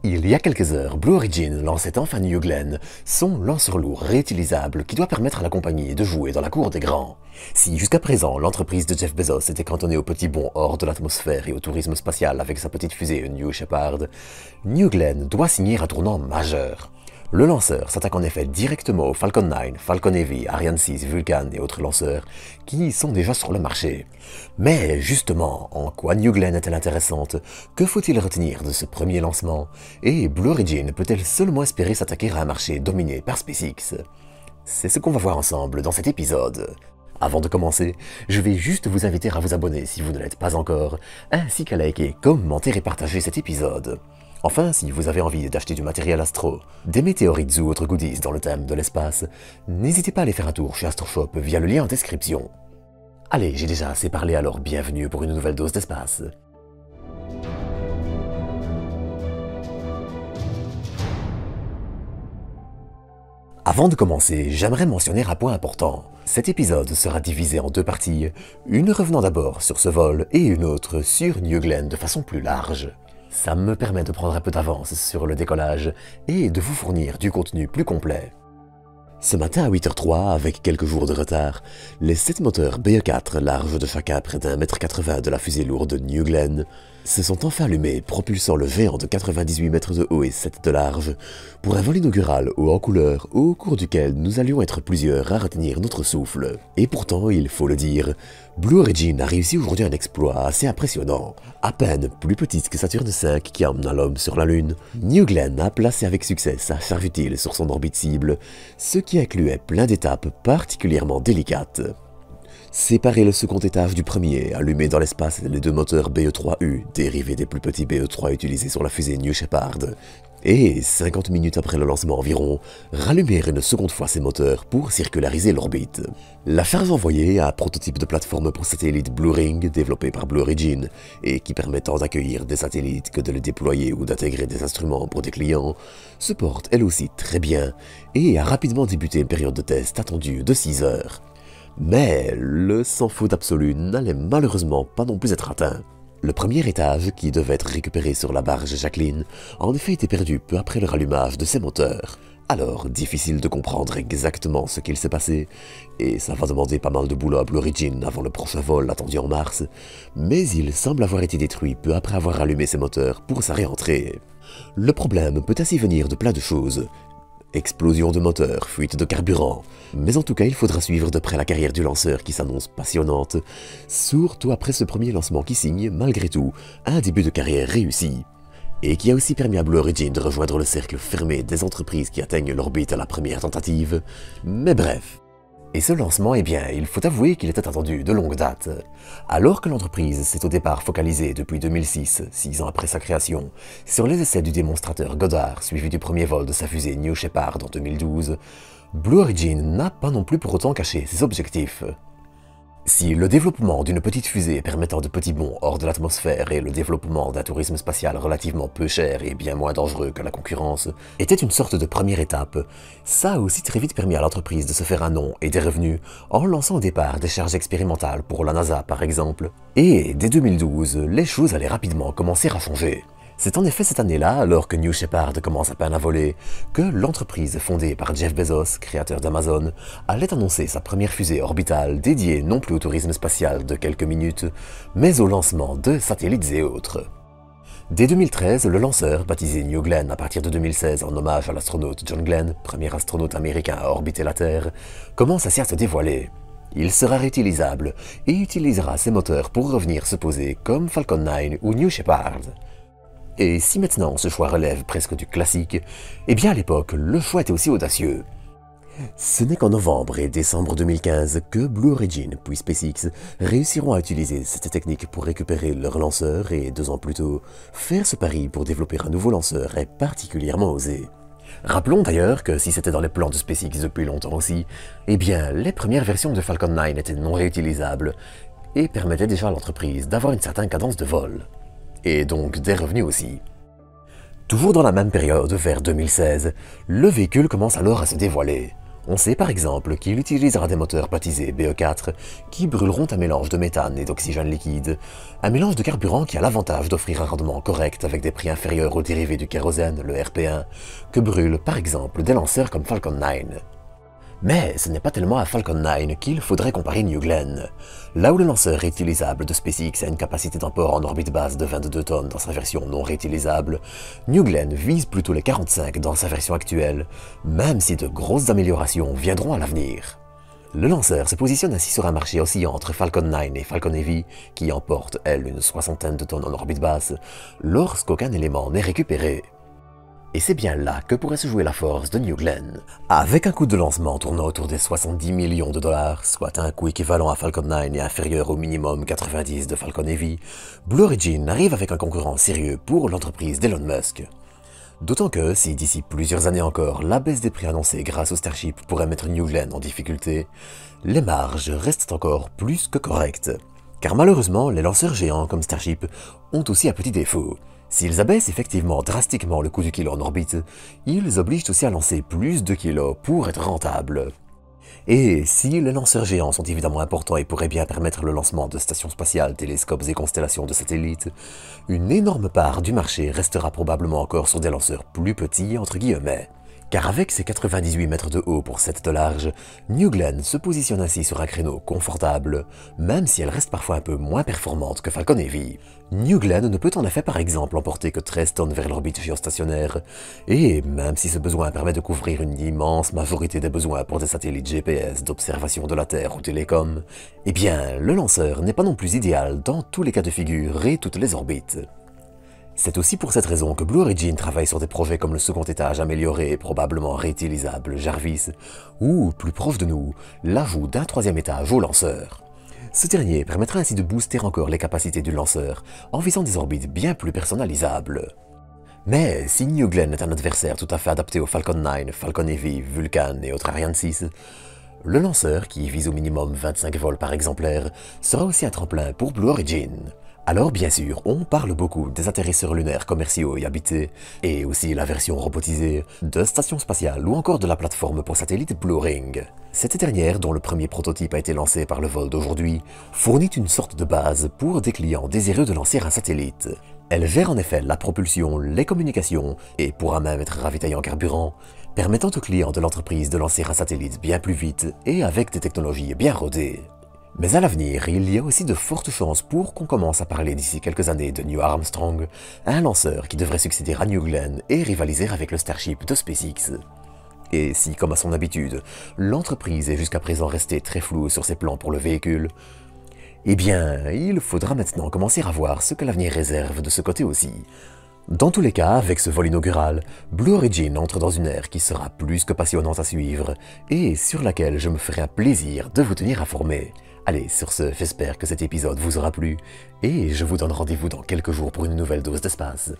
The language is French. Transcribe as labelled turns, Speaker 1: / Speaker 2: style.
Speaker 1: Il y a quelques heures, Blue Origin lançait enfin New Glenn, son lanceur lourd réutilisable qui doit permettre à la compagnie de jouer dans la cour des grands. Si jusqu'à présent l'entreprise de Jeff Bezos était cantonnée aux petits bonds hors de l'atmosphère et au tourisme spatial avec sa petite fusée New Shepard, New Glenn doit signer un tournant majeur. Le lanceur s'attaque en effet directement aux Falcon 9, Falcon Heavy, Ariane 6, Vulcan et autres lanceurs qui sont déjà sur le marché. Mais justement, en quoi New Glenn est-elle intéressante? Que faut-il retenir de ce premier lancement? Et Blue Origin peut-elle seulement espérer s'attaquer à un marché dominé par SpaceX? C'est ce qu'on va voir ensemble dans cet épisode. Avant de commencer, je vais juste vous inviter à vous abonner si vous ne l'êtes pas encore, ainsi qu'à liker, commenter et partager cet épisode. Enfin, si vous avez envie d'acheter du matériel astro, des météorites ou autres goodies dans le thème de l'espace, n'hésitez pas à aller faire un tour chez AstroShop via le lien en description. Allez, j'ai déjà assez parlé, alors bienvenue pour une nouvelle dose d'espace. Avant de commencer, j'aimerais mentionner un point important. Cet épisode sera divisé en deux parties, une revenant d'abord sur ce vol et une autre sur New Glenn de façon plus large. Ça me permet de prendre un peu d'avance sur le décollage et de vous fournir du contenu plus complet. Ce matin à 8h03, avec quelques jours de retard, les 7 moteurs BE4 larges de chacun près d'1,80 m de la fusée lourde New Glenn se sont enfin allumés, propulsant le géant de 98 mètres de haut et 7 de large pour un vol inaugural haut en couleur au cours duquel nous allions être plusieurs à retenir notre souffle. Et pourtant, il faut le dire, Blue Origin a réussi aujourd'hui un exploit assez impressionnant. À peine plus petite que Saturne V qui emmena l'homme sur la Lune, New Glenn a placé avec succès sa charge utile sur son orbite cible, ce qui incluait plein d'étapes particulièrement délicates. Séparer le second étage du premier, allumer dans l'espace les deux moteurs BE3U, dérivés des plus petits BE3 utilisés sur la fusée New Shepard, et 50 minutes après le lancement environ, rallumer une seconde fois ces moteurs pour circulariser l'orbite. La charge envoyée, un prototype de plateforme pour satellite Blue Ring développé par Blue Origin et qui permet tant d'accueillir des satellites que de les déployer ou d'intégrer des instruments pour des clients, se porte elle aussi très bien et a rapidement débuté une période de test attendue de 6 heures. Mais le sans faute absolu n'allait malheureusement pas non plus être atteint. Le premier étage, qui devait être récupéré sur la barge Jacqueline, a en effet été perdu peu après le rallumage de ses moteurs. Alors, difficile de comprendre exactement ce qu'il s'est passé, et ça va demander pas mal de boulot à Blue Origin avant le prochain vol attendu en mars, mais il semble avoir été détruit peu après avoir rallumé ses moteurs pour sa réentrée. Le problème peut ainsi venir de plein de choses. Explosion de moteur, fuite de carburant. Mais en tout cas, il faudra suivre de près la carrière du lanceur qui s'annonce passionnante, surtout après ce premier lancement qui signe, malgré tout, un début de carrière réussi. Et qui a aussi permis à Blue Origin de rejoindre le cercle fermé des entreprises qui atteignent l'orbite à la première tentative. Mais bref. Et ce lancement, eh bien, il faut avouer qu'il était attendu de longue date. Alors que l'entreprise s'est au départ focalisée depuis 2006, 6 ans après sa création, sur les essais du démonstrateur Goddard, suivi du premier vol de sa fusée New Shepard en 2012, Blue Origin n'a pas non plus pour autant caché ses objectifs. Si le développement d'une petite fusée permettant de petits bonds hors de l'atmosphère et le développement d'un tourisme spatial relativement peu cher et bien moins dangereux que la concurrence était une sorte de première étape, ça a aussi très vite permis à l'entreprise de se faire un nom et des revenus en lançant au départ des charges expérimentales pour la NASA par exemple. Et dès 2012, les choses allaient rapidement commencer à changer. C'est en effet cette année-là, alors que New Shepard commence à peine à voler, que l'entreprise fondée par Jeff Bezos, créateur d'Amazon, allait annoncer sa première fusée orbitale dédiée non plus au tourisme spatial de quelques minutes, mais au lancement de satellites et autres. Dès 2013, le lanceur, baptisé New Glenn à partir de 2016 en hommage à l'astronaute John Glenn, premier astronaute américain à orbiter la Terre, commence à se dévoiler. Il sera réutilisable et utilisera ses moteurs pour revenir se poser comme Falcon 9 ou New Shepard. Et si maintenant ce choix relève presque du classique, eh bien à l'époque, le choix était aussi audacieux. Ce n'est qu'en novembre et décembre 2015 que Blue Origin puis SpaceX réussiront à utiliser cette technique pour récupérer leur lanceur et 2 ans plus tôt, faire ce pari pour développer un nouveau lanceur est particulièrement osé. Rappelons d'ailleurs que si c'était dans les plans de SpaceX depuis longtemps aussi, eh bien les premières versions de Falcon 9 étaient non réutilisables et permettaient déjà à l'entreprise d'avoir une certaine cadence de vol. Et donc des revenus aussi. Toujours dans la même période, vers 2016, le véhicule commence alors à se dévoiler. On sait par exemple qu'il utilisera des moteurs baptisés BE4 qui brûleront un mélange de méthane et d'oxygène liquide, un mélange de carburant qui a l'avantage d'offrir un rendement correct avec des prix inférieurs aux dérivés du kérosène, le RP1, que brûlent par exemple des lanceurs comme Falcon 9. Mais ce n'est pas tellement à Falcon 9 qu'il faudrait comparer New Glenn. Là où le lanceur réutilisable de SpaceX a une capacité d'emport en orbite basse de 22 tonnes dans sa version non réutilisable, New Glenn vise plutôt les 45 dans sa version actuelle, même si de grosses améliorations viendront à l'avenir. Le lanceur se positionne ainsi sur un marché oscillant entre Falcon 9 et Falcon Heavy, qui emporte, elle, une soixantaine de tonnes en orbite basse, lorsqu'aucun élément n'est récupéré. Et c'est bien là que pourrait se jouer la force de New Glenn. Avec un coût de lancement tournant autour des 70 millions de dollars, soit un coût équivalent à Falcon 9 et inférieur au minimum 90 de Falcon Heavy, Blue Origin arrive avec un concurrent sérieux pour l'entreprise d'Elon Musk. D'autant que, si d'ici plusieurs années encore, la baisse des prix annoncée grâce au Starship pourrait mettre New Glenn en difficulté, les marges restent encore plus que correctes. Car malheureusement, les lanceurs géants comme Starship ont aussi un petit défaut. S'ils abaissent effectivement drastiquement le coût du kilo en orbite, ils obligent aussi à lancer plus de kilos pour être rentables. Et si les lanceurs géants sont évidemment importants et pourraient bien permettre le lancement de stations spatiales, télescopes et constellations de satellites, une énorme part du marché restera probablement encore sur des lanceurs plus petits entre guillemets. Car avec ses 98 mètres de haut pour 7 de large, New Glenn se positionne ainsi sur un créneau confortable, même si elle reste parfois un peu moins performante que Falcon Heavy. New Glenn ne peut en effet par exemple emporter que 13 tonnes vers l'orbite géostationnaire, et même si ce besoin permet de couvrir une immense majorité des besoins pour des satellites GPS d'observation de la Terre ou télécom, eh bien le lanceur n'est pas non plus idéal dans tous les cas de figure et toutes les orbites. C'est aussi pour cette raison que Blue Origin travaille sur des projets comme le second étage amélioré et probablement réutilisable Jarvis, ou, plus proche de nous, l'ajout d'un troisième étage au lanceur. Ce dernier permettra ainsi de booster encore les capacités du lanceur en visant des orbites bien plus personnalisables. Mais si New Glenn est un adversaire tout à fait adapté aux Falcon 9, Falcon Heavy, Vulcan et autres Ariane 6, le lanceur, qui vise au minimum 25 vols par exemplaire, sera aussi un tremplin pour Blue Origin. Alors bien sûr, on parle beaucoup des atterrisseurs lunaires commerciaux et habités, et aussi la version robotisée, de stations spatiales ou encore de la plateforme pour satellite Blue Ring. Cette dernière, dont le premier prototype a été lancé par le vol d'aujourd'hui, fournit une sorte de base pour des clients désireux de lancer un satellite. Elle gère en effet la propulsion, les communications, et pourra même être ravitaillée en carburant, permettant aux clients de l'entreprise de lancer un satellite bien plus vite et avec des technologies bien rodées. Mais à l'avenir, il y a aussi de fortes chances pour qu'on commence à parler d'ici quelques années de Neil Armstrong, un lanceur qui devrait succéder à New Glenn et rivaliser avec le Starship de SpaceX. Et si, comme à son habitude, l'entreprise est jusqu'à présent restée très floue sur ses plans pour le véhicule, eh bien, il faudra maintenant commencer à voir ce que l'avenir réserve de ce côté aussi. Dans tous les cas, avec ce vol inaugural, Blue Origin entre dans une ère qui sera plus que passionnante à suivre et sur laquelle je me ferai un plaisir de vous tenir informé. Allez, sur ce, j'espère que cet épisode vous aura plu et je vous donne rendez-vous dans quelques jours pour une nouvelle dose d'espace.